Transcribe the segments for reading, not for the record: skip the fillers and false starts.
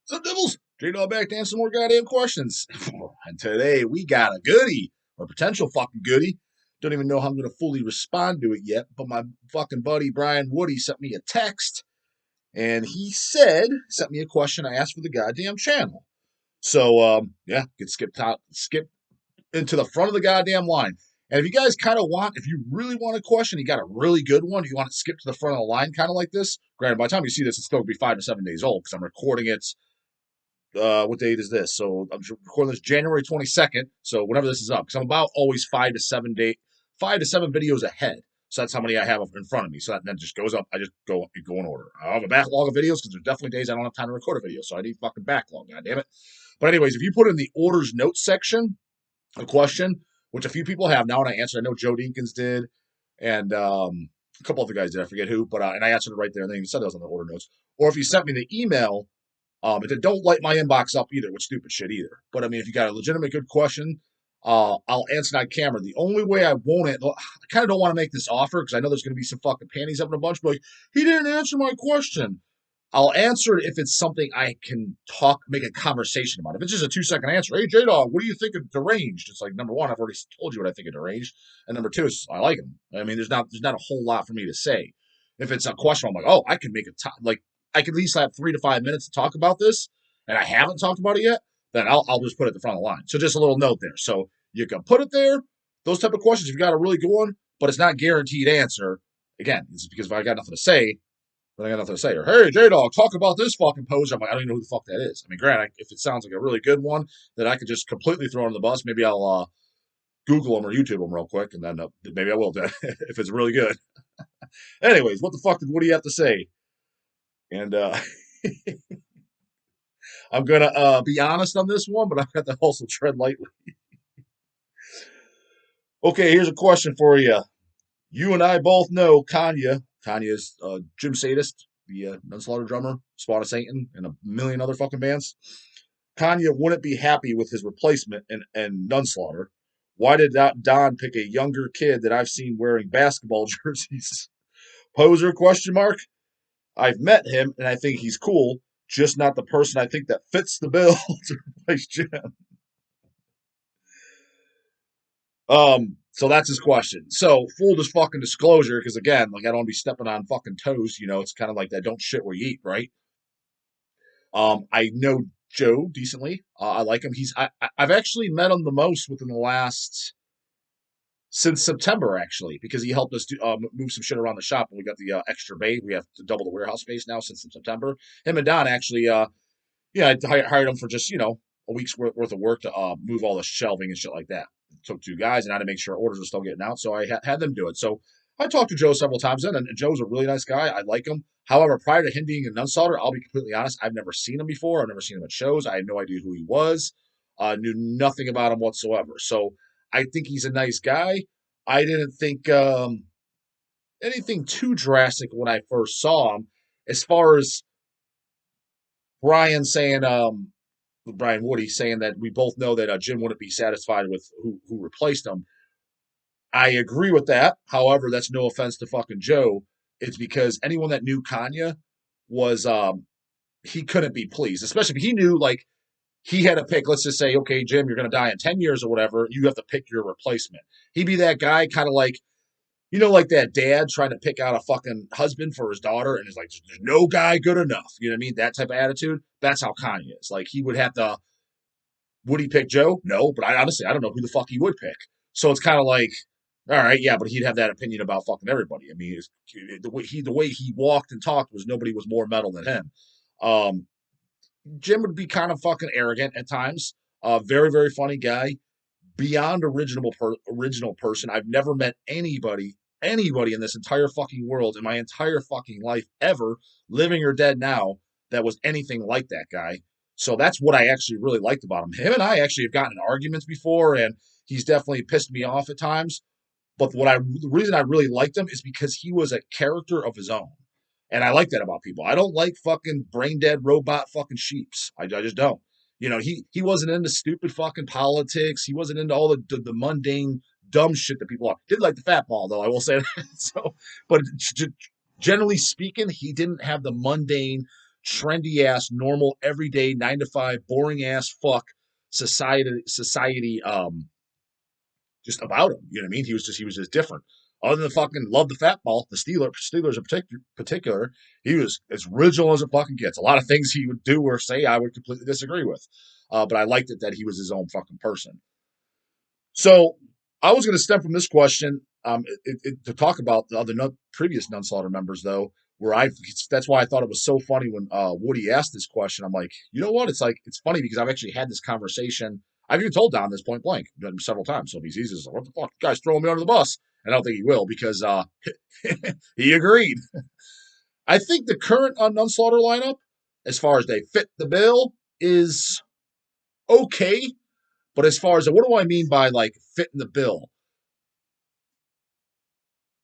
What's up, Dibbles? J-dawg back to answer some more goddamn questions. And today we got a goodie, or potential fucking goodie. Don't even know how I'm going to fully respond to it yet, but my fucking buddy Brian Woody sent me a text, and he sent me a question I asked for the goddamn channel. So, yeah, get skip into the front of the goddamn line. And if you guys kind of if you really want a question, you got a really good one, you want to skip to the front of the line kind of like this, granted, by the time you see this, it's still going to be 5 to 7 days old because I'm recording it what date is this? So I'm recording this January 22nd. So whenever this is up, because I'm about always 5 to 7 videos ahead. So that's how many I have in front of me. So that then just goes up. I just go in order. I have a backlog of videos because there's definitely days I don't have time to record a video. So I need fucking backlog. God damn it. But anyways, if you put in the orders notes section a question, which a few people have now, and I answered. I know Joe Deakins did, and a couple other guys did. I forget who, but and I answered it right there. And they even said that was on the order notes. Or if you sent me the email. It don't light my inbox up either with stupid shit either. But I mean, if you got a legitimate good question, I'll answer on camera. The only way I won't, I kind of don't want to make this offer because I know there's going to be some fucking panties up in a bunch. But like, he didn't answer my question. I'll answer it if it's something I can make a conversation about. If it's just a 2-second answer, hey J-dawg, what do you think of deranged? It's like number one, I've already told you what I think of deranged, and number two is I like him. I mean, there's not a whole lot for me to say. If it's a question, I'm like, oh, I can make I could at least have 3 to 5 minutes to talk about this, and I haven't talked about it yet, then I'll just put it at the front of the line. So just a little note there. So you can put it there. Those type of questions, if you got a really good one, but it's not guaranteed answer. Again, it's because if I got nothing to say, then I got nothing to say. Or hey, J-dawg, talk about this fucking poser. I'm like, I don't even know who the fuck that is. I mean, granted, if it sounds like a really good one that I could just completely throw on the bus, maybe I'll Google them or YouTube them real quick, and then maybe I will if it's really good. Anyways, what the fuck did Woody have to say? And I'm gonna be honest on this one, but I've got to also tread lightly. Okay, here's a question for you. You and I both know Kanye. Kanye's Jim Sadist, the Nunslaughter drummer, Spawn of Satan, and a million other fucking bands. Kanye wouldn't be happy with his replacement in Nunslaughter. Why did Don pick a younger kid that I've seen wearing basketball jerseys? Poser? Question mark. I've met him and I think he's cool, just not the person I think that fits the bill to replace Jim. So that's his question. So full just fucking disclosure, because again, like I don't want to be stepping on fucking toes. You know, it's kind of like that. Don't shit where you eat, right? I know Joe decently. I like him. I've actually met him the most within the last since September actually, because he helped us move some shit around the shop, and we got the extra bay. We have to double the warehouse space now since September. Him and Don actually, yeah, I hired him for just a week's worth of work to move all the shelving and shit like that. It took 2 guys, and I had to make sure orders were still getting out, so I had them do it. So I talked to Joe several times then, and Joe's a really nice guy. I like him. However, prior to him being a Nunslaughter, I'll be completely honest, I've never seen him before. I've never seen him at shows. I had no idea who he was. Knew nothing about him whatsoever. So I think he's a nice guy. I didn't think anything too drastic when I first saw him. As far as Brian saying, Brian Woody saying that we both know that Jim wouldn't be satisfied with who replaced him. I agree with that. However, that's no offense to fucking Joe. It's because anyone that knew Kanye was he couldn't be pleased, especially if he knew like he had to pick. Let's just say, okay, Jim, you're going to die in 10 years or whatever. You have to pick your replacement. He'd be that guy, kind of like like that dad trying to pick out a fucking husband for his daughter, and is like, there's no guy good enough. You know what I mean? That type of attitude. That's how Kanye is. Like he would have to. Would he pick Joe? No, but I honestly I don't know who the fuck he would pick. So it's kind of like, all right, yeah, but he'd have that opinion about fucking everybody. I mean, the way he walked and talked was nobody was more metal than him. Um, Jim would be kind of fucking arrogant at times. Very very funny guy. Beyond original person. I've never met anybody in this entire fucking world in my entire fucking life ever, living or dead now, that was anything like that guy. So that's what I actually really liked about him. Him and I actually have gotten in arguments before, and he's definitely pissed me off at times. But the reason I really liked him is because he was a character of his own. And I like that about people. I don't like fucking brain dead robot fucking sheeps. I just don't. He wasn't into stupid fucking politics. He wasn't into all the mundane dumb shit that people are. Did like the fat ball though, I will say that. So, but generally speaking, he didn't have the mundane trendy ass, normal, everyday, 9 to 5, boring ass fuck society just about him. You know what I mean? He was just different. Other than fucking love the fat ball, the Steelers in particular, he was as original as it fucking gets. A lot of things he would do or say I would completely disagree with. But I liked it that he was his own fucking person. So I was going to stem from this question to talk about the other previous Nunslaughter members, though, where that's why I thought it was so funny when Woody asked this question. I'm like, you know what? It's funny because I've actually had this conversation. I've even told Don this point blank several times. So if he sees this, like, what the fuck, you guys throwing me under the bus? And I don't think he will because he agreed. I think the current Nunslaughter lineup, as far as they fit the bill, is okay. But as far as what do I mean by like fitting the bill?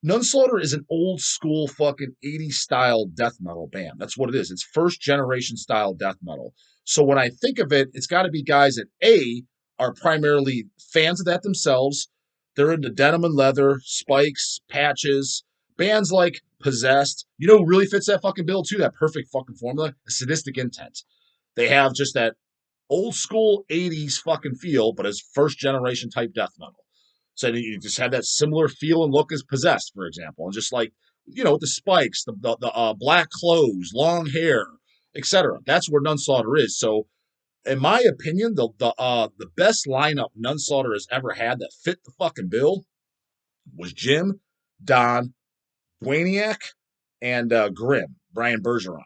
Nunslaughter is an old school fucking 80s style death metal band. That's what it is. It's first generation style death metal. So when I think of it, it's got to be guys that A are primarily fans of that themselves. They're into denim and leather, spikes, patches, bands like Possessed. You know who really fits that fucking bill too? That perfect fucking formula? A Sadistic Intent. They have just that old school 80s fucking feel, but as first generation type death metal. So you just have that similar feel and look as Possessed, for example. And just like, the spikes, the black clothes, long hair, etc. That's where Nunslaughter is. So in my opinion, the best lineup Nunslaughter has ever had that fit the fucking bill was Jim, Don, Dwayniak, and Grimm, Brian Bergeron.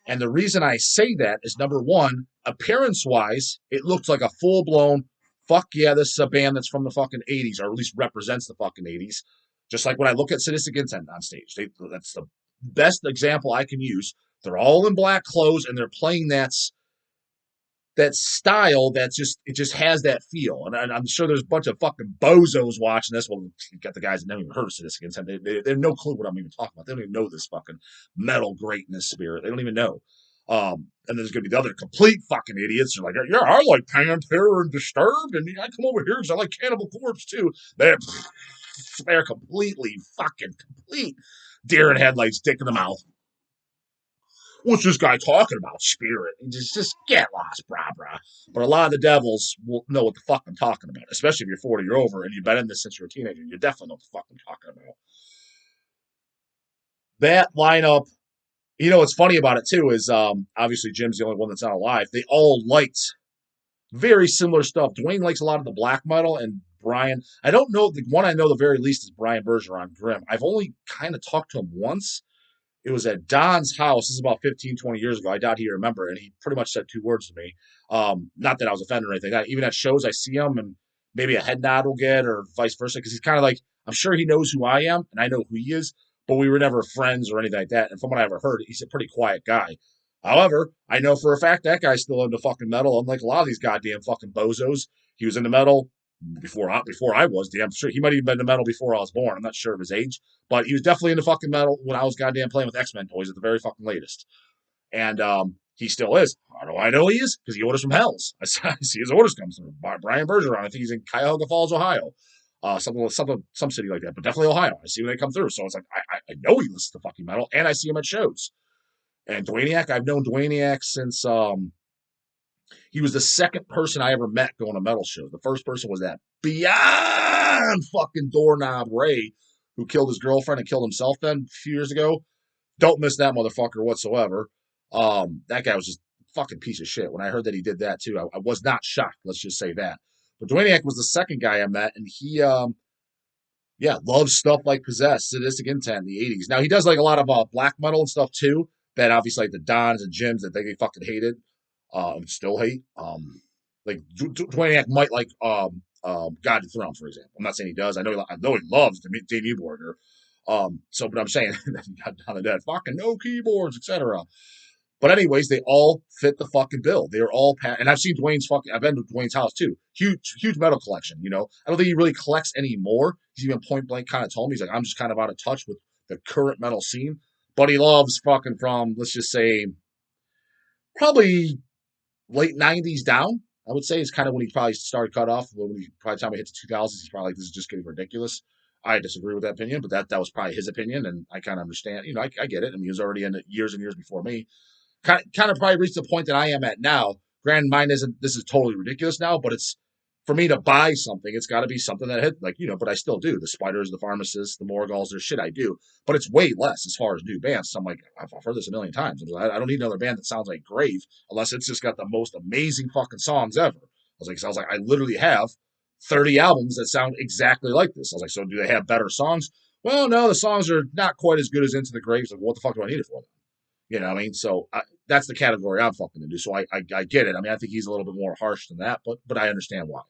And the reason I say that is number one, appearance wise, it looks like a full blown, fuck yeah, this is a band that's from the fucking 80s, or at least represents the fucking 80s. Just like when I look at Sadistic Intent on stage, that's the best example I can use. They're all in black clothes and they're playing that style it just has that feel. And I'm sure there's a bunch of fucking bozos watching this. Well, you got the guys that never even heard of Sadistic Intent. They have no clue what I'm even talking about. They don't even know this fucking metal greatness spirit. They don't even know. And there's going to be the other complete fucking idiots. They're like, yeah, I like Pantera and Disturbed, and I come over here because I like Cannibal Corpse too. They're completely fucking complete deer in headlights, dick in the mouth. What's this guy talking about? Spirit. And just get lost, brah. But a lot of the devils will know what the fuck I'm talking about, especially if you're 40 or over and you've been in this since you're a teenager. You definitely know what the fuck I'm talking about. That lineup, what's funny about it too is obviously Jim's the only one that's not alive. They all liked very similar stuff. Dwayne likes a lot of the black metal, and Brian, I don't know, the one I know the very least is Brian Bergeron Grimm. I've only kind of talked to him once. It was at Don's house. This is about 15, 20 years ago. I doubt he remember, and he pretty much said 2 words to me. Not that I was offended or anything. Even at shows, I see him, and maybe a head nod will get, or vice versa, because he's kind of like, I'm sure he knows who I am, and I know who he is, but we were never friends or anything like that. And from what I ever heard, he's a pretty quiet guy. However, I know for a fact that guy's still into fucking metal, unlike a lot of these goddamn fucking bozos. He was into metal before I was. Damn sure he might have even been into metal before I was born. I'm not sure of his age, but he was definitely into fucking metal when I was goddamn playing with X-Men toys at the very fucking latest. And he still is. How do I know he is? Because he orders from Hell's. I see his orders come from Brian Bergeron. I think he's in Cuyahoga Falls, Ohio. Some city like that, but definitely Ohio. I see when they come through. So it's like I know he listens to fucking metal, and I see him at shows. And Dwayniak, I've known Dwayniak since he was the second person I ever met going to metal shows. The first person was that beyond fucking doorknob Ray, who killed his girlfriend and killed himself then a few years ago. Don't miss that motherfucker whatsoever. That guy was just a fucking piece of shit. When I heard that he did that too, I was not shocked. Let's just say that. But Dwayniak was the second guy I met, and he, loves stuff like Possessed, Sadistic Intent in the 80s. Now, he does like a lot of black metal and stuff too, that obviously like the Dons and Jims that they fucking hated. Still hate. Like Dwayne might like God Dethroned, for example. I'm not saying he does. I know he loves Dave Newborger. But I'm saying that he got down to that fucking no keyboards, etc. But anyways, they all fit the fucking bill. They're all and I've seen I've been to Dwayne's house too. Huge metal collection. I don't think he really collects anymore. He's even point blank kind of told me, he's like, I'm just kind of out of touch with the current metal scene. But he loves fucking from, let's just say, probably late 90s down, I would say, is kind of when he probably started cut off. When he probably time he hit the 2000s, he's probably like, this is just getting ridiculous. I disagree with that opinion, but that was probably his opinion, and I kind of understand. I get it. I mean, he was already in it years and years before me. kind of probably reached the point that I am at now. Granted, mine isn't. This is totally ridiculous now, but it's for me to buy something. It's got to be something that hit like but I still do the Spiders, the Pharmacists, the Morgulls. There's shit I do, but it's way less as far as new bands. So I'm like, I've heard this a million times. I don't need another band that sounds like Grave unless it's just got the most amazing fucking songs ever. I was like, I literally have 30 albums that sound exactly like this. I was like, so do they have better songs? Well, no, the songs are not quite as good as Into the Graves. Like, what the fuck do I need it for? You know what I mean? So that's the category I'm fucking into. So I get it. I mean, I think he's a little bit more harsh than that, but I understand why.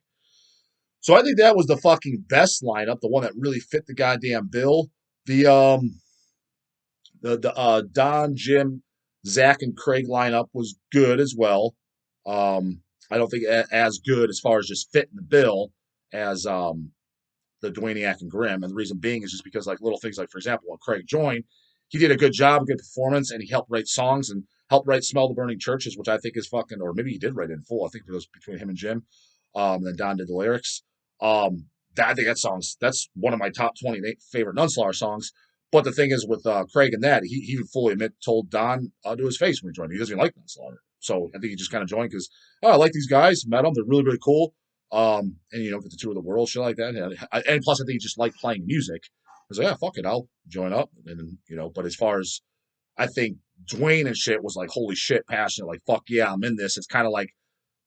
So I think that was the fucking best lineup, the one that really fit the goddamn bill. The Don, Jim, Zach, and Craig lineup was good as well. I don't think as good as far as just fitting the bill as the Dwayniak and Grimm. And the reason being is just because like little things like, for example, when Craig joined, he did a good job, a good performance, and he helped write songs and helped write Smell the Burning Churches, which I think is fucking, or maybe he did write it in full. I think it was between him and Jim. And then Don did the lyrics. I think that's one of my top 20 favorite Nunslaughter songs. But the thing is with Craig and that, he fully told Don to his face when he joined. He doesn't even like Nunslaughter. So I think he just kind of joined because, I like these guys, met them, they're really, really cool. And get the tour of the world, shit like that. And plus, I think he just liked playing music. I was like, yeah, fuck it, I'll join up. And but as far as I think Dwayne and shit was like, holy shit, passionate, like, fuck yeah, I'm in this. It's kind of like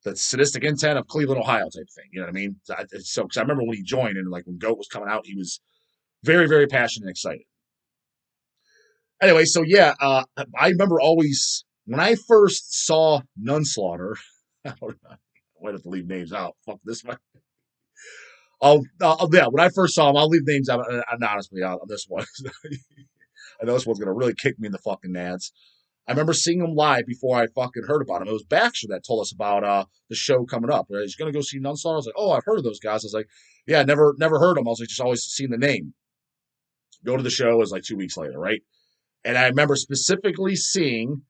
the sadistic intent of Cleveland, Ohio type thing. You know what I mean? So, because I remember when he joined and like when Goat was coming out, he was very, very passionate and excited. Anyway, so yeah, I remember always when I first saw Nunslaughter. I might have to leave names out. Fuck this one. Yeah, when I first saw him, I'll leave names out. Honestly, on this one. I know this one's gonna really kick me in the fucking nads. I remember seeing him live before I fucking heard about him. It was Baxter that told us about the show coming up. He's gonna go see Nunslaughter. I was like, oh, I've heard of those guys. I was like, yeah, never heard them. I was like, just always seen the name. Go to the show. It was like 2 weeks later, right? And I remember specifically seeing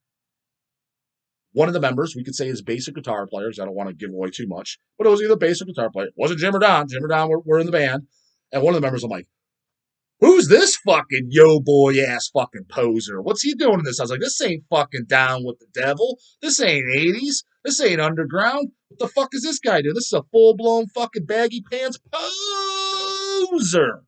one of the members, we could say his basic guitar player, because I don't want to give away too much, but it was either basic guitar player. It wasn't Jim or Don. Jim or Don were in the band. And one of the members, I'm like, who's this fucking yo boy ass fucking poser? What's he doing in this? I was like, this ain't fucking Down with the Devil. This ain't 80s. This ain't underground. What the fuck is this guy doing? This is a full-blown fucking baggy pants poser.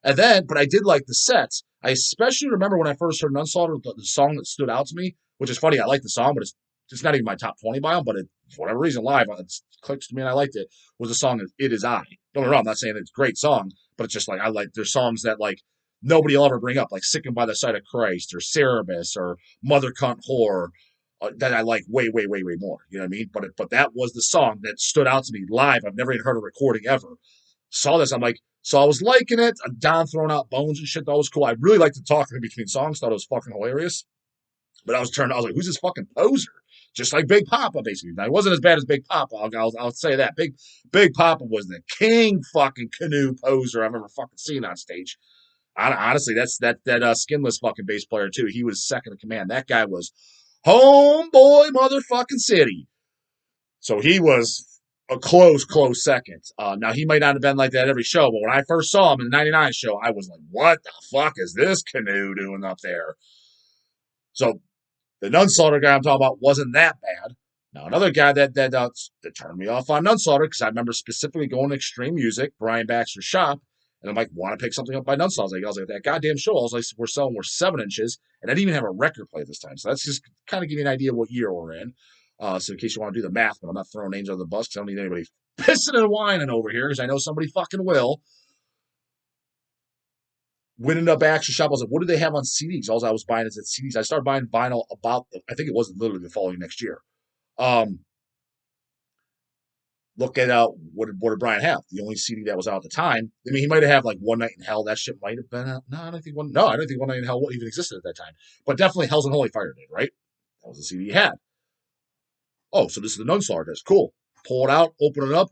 And then, but I did like the sets. I especially remember when I first heard Nunslaughter, the song that stood out to me, which is funny. I like the song, but it's not even my top 20 by him, but for whatever reason, live, it clicks to me and I liked it, was the song It Is I. Don't get me wrong, I'm not saying it's a great song, but it's just like, there's songs that like nobody will ever bring up, like Sickened by the Sight of Christ or Cerebus or Mother Cunt Whore, that I like way, way, way, way more. You know what I mean? But that was the song that stood out to me live. I've never even heard a recording ever. Saw this, I'm like, so I was liking it. Don throwing out bones and shit. That was cool. I really liked the talking in between songs. Thought it was fucking hilarious. But I was like, who's this fucking poser? Just like Big Papa, basically. Now, he wasn't as bad as Big Papa. I'll say that. Big Papa was the king fucking canoe poser I've ever fucking seen on stage. Honestly, that's that skinless fucking bass player, too. He was second in command. That guy was homeboy motherfucking city. So he was a close second. Now, he might not have been like that every show, but when I first saw him in the 99 show, I was like, what the fuck is this canoe doing up there? So the Nunslaughter guy I'm talking about wasn't that bad. Now, another guy that turned me off on Nunslaughter, because I remember specifically going to Extreme Music, Brian Baxter's shop, and I'm like, want to pick something up by Nunslaughter? I was like, that goddamn show, I was like, we're 7 inches, and I didn't even have a record player this time. So that's just kind of give you an idea of what year we're in. So in case you want to do the math, but I'm not throwing names on the bus because I don't need anybody pissing and whining over here because I know somebody fucking will. Went into a Baxter shop. I was like, what do they have on CDs? All I was buying is CDs. I started buying vinyl I think it was literally the following next year. Look at what did Brian have? The only CD that was out at the time. I mean, he might have had like One Night in Hell. That shit might have been out. No, I don't think One Night in Hell even existed at that time. But definitely Hell's and Holy Fire did, right? That was the CD he had. Oh, so this is the Nunslaughter disc. Cool. Pull it out, open it up.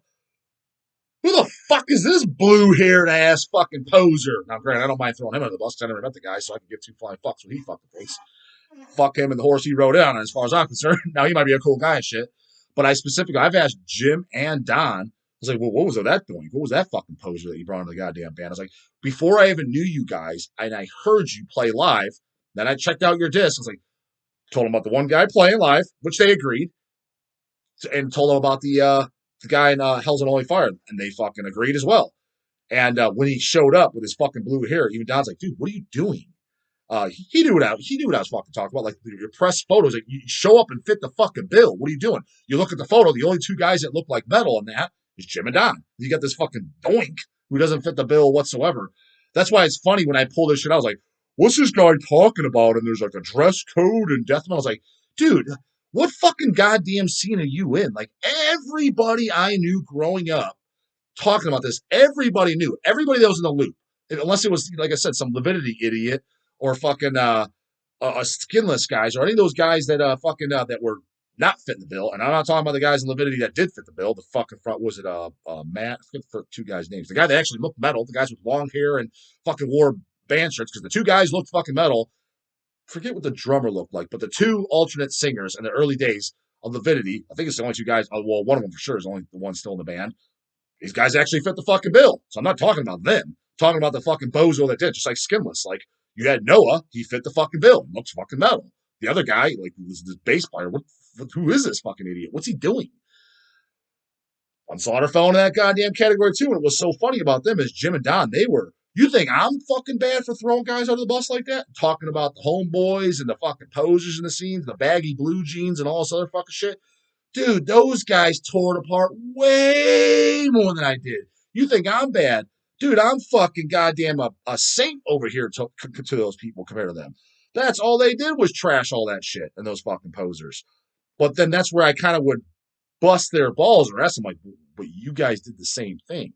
Who the fuck is this blue-haired ass fucking poser? Now, granted, I don't mind throwing him under the bus because I never met the guy, so I can give 2 flying fucks what he fucking thinks. Fuck him and the horse he rode in on, as far as I'm concerned. Now, he might be a cool guy and shit. But I've asked Jim and Don, I was like, well, what was that doing? What was that fucking poser that you brought into the goddamn band? I was like, before I even knew you guys, and I heard you play live, then I checked out your disc. I was like, Told him about the one guy playing live, which they agreed, and told him about the guy in Hell's and Holy Fire, and they fucking agreed as well. And when he showed up with his fucking blue hair, even Don's like, dude, what are you doing? He knew what I was fucking talking about. Like your press photos, like you show up and fit the fucking bill. What are you doing? You look at the photo, the only two guys that look like metal in that is Jim and Don. You got this fucking doink who doesn't fit the bill whatsoever. That's why it's funny when I pull this shit out. I was like, what's this guy talking about? And there's like a dress code and death metal. I was like, dude, what fucking goddamn scene are you in? Like everybody I knew growing up talking about this, everybody knew. Everybody that was in the loop. Unless it was, like I said, some Leviticity idiot or fucking skinless guys or any of those guys that that were not fitting the bill. And I'm not talking about the guys in Leviticity that did fit the bill. The fucking front, was it Matt? I forget the two guys' names. The guy that actually looked metal, the guys with long hair and fucking wore band shirts, because the two guys looked fucking metal. Forget what the drummer looked like, but the two alternate singers in the early days of Leviticity, I think it's the only two guys. Well, one of them for sure is only the one still in the band. These guys actually fit the fucking bill. So I'm not talking about them. I'm talking about the fucking bozo that did, just like Skinless. Like, you had Noah, he fit the fucking bill. Looks fucking metal. The other guy, like, was the bass player. Who is this fucking idiot? What's he doing? Nunslaughter fell into that goddamn category too. And what was so funny about them is Jim and Don, you think I'm fucking bad for throwing guys under the bus like that? Talking about the homeboys and the fucking posers in the scenes, the baggy blue jeans and all this other fucking shit. Dude, those guys tore it apart way more than I did. You think I'm bad? Dude, I'm fucking goddamn a saint over here to those people compared to them. That's all they did was trash all that shit and those fucking posers. But then that's where I kind of would bust their balls or ask them, like, but you guys did the same thing.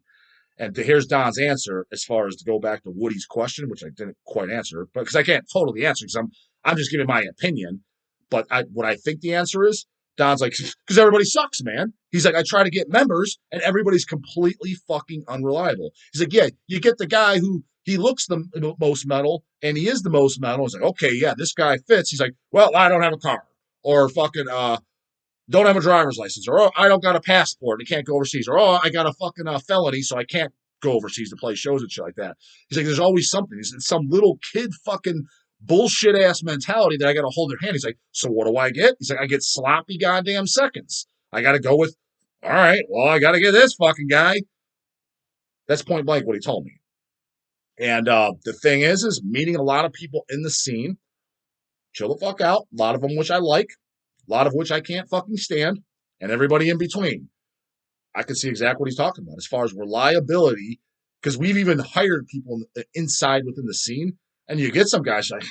And here's Don's answer as far as to go back to Woody's question, which I didn't quite answer, but because I can't totally answer because I'm just giving my opinion. But what I think the answer is, Don's like, because everybody sucks, man. He's like, I try to get members, and everybody's completely fucking unreliable. He's like, yeah, you get the guy who he looks the most metal, and he is the most metal. He's like, okay, yeah, this guy fits. He's like, well, I don't have a car, or fucking don't have a driver's license, or oh, I don't got a passport and can't go overseas, or oh, I got a fucking felony, so I can't go overseas to play shows and shit like that. He's like, there's always something. It's some little kid fucking bullshit ass mentality that I got to hold their hand. He's like, so what do I get? He's like, I get sloppy goddamn seconds. I got to go with, all right, well, I got to get this fucking guy. That's point blank what he told me. And the thing is meeting a lot of people in the scene, chill the fuck out. A lot of them which I like, a lot of which I can't fucking stand, and everybody in between. I can see exactly what he's talking about as far as reliability, because we've even hired people inside within the scene, and you get some guys like,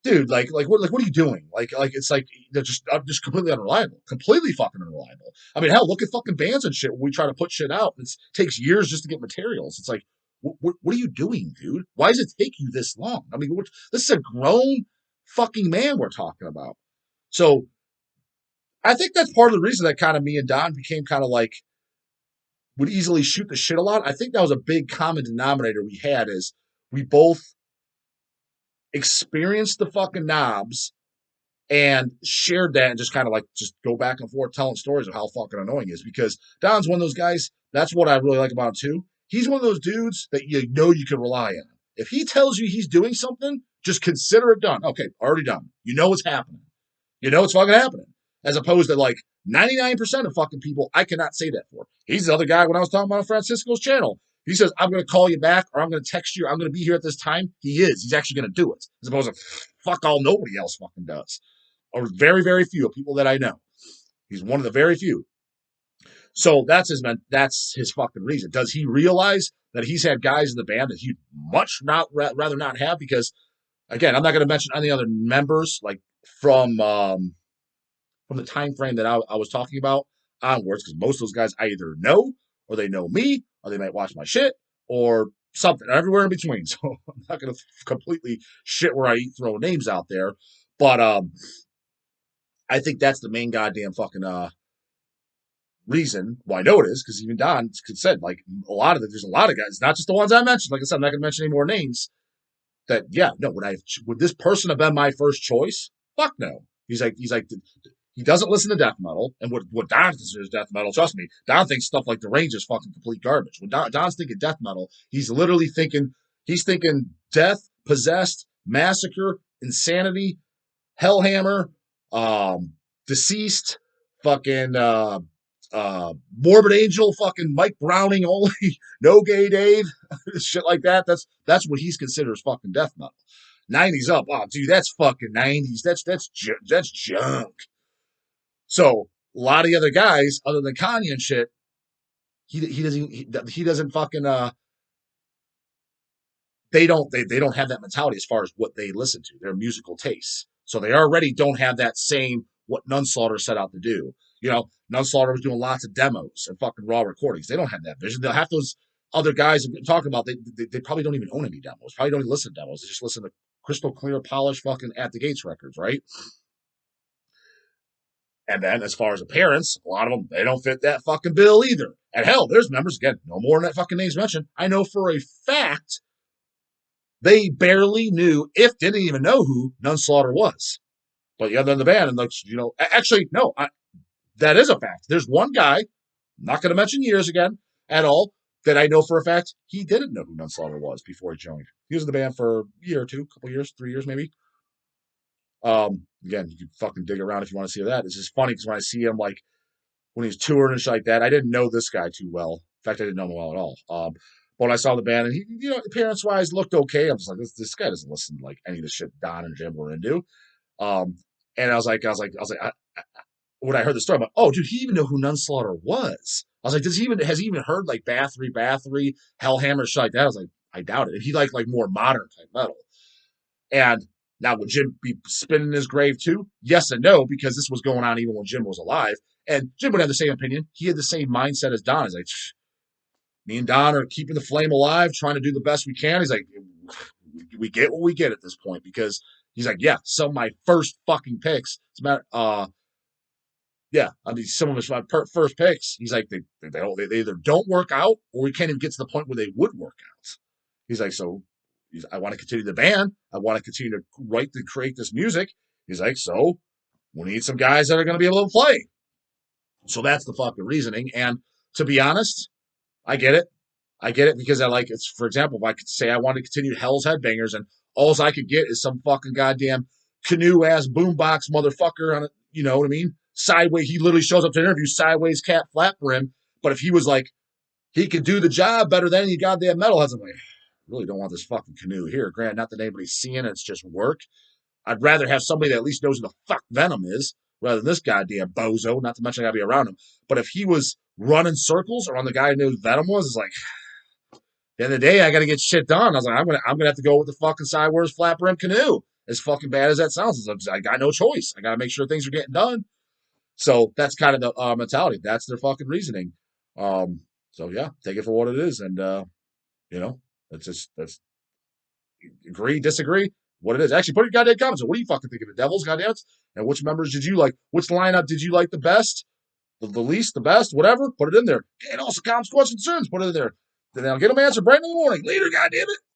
dude, what are you doing? Like it's like they're just completely unreliable, completely fucking unreliable. I mean, hell, look at fucking bands and shit. When we try to put shit out, it takes years just to get materials. It's like, what are you doing, dude? Why does it take you this long? I mean, this is a grown fucking man we're talking about. So I think that's part of the reason that kind of me and Don became kind of like would easily shoot the shit a lot. I think that was a big common denominator we had is we both experienced the fucking knobs and shared that and just kind of like just go back and forth telling stories of how fucking annoying he is, because Don's one of those guys. That's what I really like about him too. He's one of those dudes that you know you can rely on. If he tells you he's doing something, just consider it done. Okay, already done. You know it's happening. You know it's fucking happening. As opposed to like 99% of fucking people, I cannot say that for. He's the other guy when I was talking about on Francisco's channel. He says, I'm going to call you back or I'm going to text you. I'm going to be here at this time. He is. He's actually going to do it. As opposed to fuck all nobody else fucking does. Or very, very few people that I know. He's one of the very few. So that's his fucking reason. Does he realize that he's had guys in the band that he'd much rather not have? Because, again, I'm not going to mention any other members like from the time frame that I was talking about onwards, because most of those guys I either know or they know me or they might watch my shit or something, everywhere in between. So I'm not going to completely shit where I eat, throw names out there. But I think that's the main goddamn fucking reason. Well, I know it is because even Don said like there's a lot of guys, not just the ones I mentioned. Like I said, I'm not going to mention any more names. That would this person have been my first choice? Fuck no. He's like he doesn't listen to death metal, and what Don considers death metal, trust me, Don thinks stuff like The Range is fucking complete garbage. When Don's thinking death metal, he's literally thinking death, possessed, massacre, insanity, Hellhammer, Deceased, fucking Morbid Angel, fucking Mike Browning only, No Gay Dave, shit like that. That's what he's considered as fucking death metal. 90s up, oh dude, that's fucking 90s. That's junk. So a lot of the other guys, other than Kanye and shit, he doesn't fucking they don't have that mentality as far as what they listen to, their musical tastes. So they already don't have that same what Nunslaughter set out to do. You know, Nunslaughter was doing lots of demos and fucking raw recordings. They don't have that vision. They'll have those other guys talking about. They probably don't even own any demos. Probably don't even listen to demos. They just listen to crystal clear, polished fucking At the Gates records, right? And then as far as appearance, a lot of them, they don't fit that fucking bill either. And hell, there's members, again, no more than that fucking name's mentioned. I know for a fact they barely knew, if didn't even know who Nunslaughter was. But the other in the band, and actually, no, that is a fact. There's one guy, I'm not going to mention years again at all, that I know for a fact he didn't know who Nunslaughter was before he joined. He was in the band for a year or two, a couple years, 3 years maybe. Again, you can fucking dig around if you want to see that. It's just funny because when I see him, like, when he's touring and shit like that, I didn't know this guy too well. In fact, I didn't know him well at all. But when I saw the band and he, appearance wise looked okay, I was like, this guy doesn't listen to like any of the shit Don and Jim were into. And I was like, when I heard the story, I'm like, oh, dude, he even knew who Nunslaughter has he even heard like Bathory, Hellhammer, shit like that? I was like, I doubt it. And he liked like more modern type metal. And now would Jim be spinning his grave too? Yes and no, because this was going on even when Jim was alive. And Jim would have the same opinion. He had the same mindset as Don. He's like, me and Don are keeping the flame alive, trying to do the best we can. He's like, we get what we get at this point because he's like, yeah, some of my first fucking picks. It's about, yeah, I mean, some of his first picks. He's like, they either don't work out or we can't even get to the point where they would work out. He's like, so I want to continue the band. I want to continue to write and create this music. He's like, so we need some guys that are going to be able to play. So that's the fucking reasoning. And to be honest, I get it. I get it because I like it's, for example, if I could say I want to continue Hell's Headbangers and all I could get is some fucking goddamn canoe ass boombox motherfucker on it, you know what I mean? Sideways, he literally shows up to interview sideways cat flat brim. But if he was like, he could do the job better than any goddamn metalheads, I'm like, I really don't want this fucking canoe here. Granted, not that anybody's seeing it, it's just work. I'd rather have somebody that at least knows who the fuck Venom is rather than this goddamn bozo, not to mention I gotta be around him. But if he was running circles around the guy who knew who Venom was, it's like, at the end of the day, I gotta get shit done. I was like, I'm gonna have to go with the fucking sideways flat brim canoe. As fucking bad as that sounds, I got no choice. I gotta make sure things are getting done. So that's kind of the mentality. That's their fucking reasoning. So yeah, take it for what it is, and that's agree, disagree, what it is. Actually, put your goddamn comments. What do you fucking think of the Devils, goddamn it? And which members did you like? Which lineup did you like the best? The least, the best, whatever. Put it in there. And also comments, questions, concerns. Put it in there. Then I'll get them answered bright in the morning. Later, goddamn it.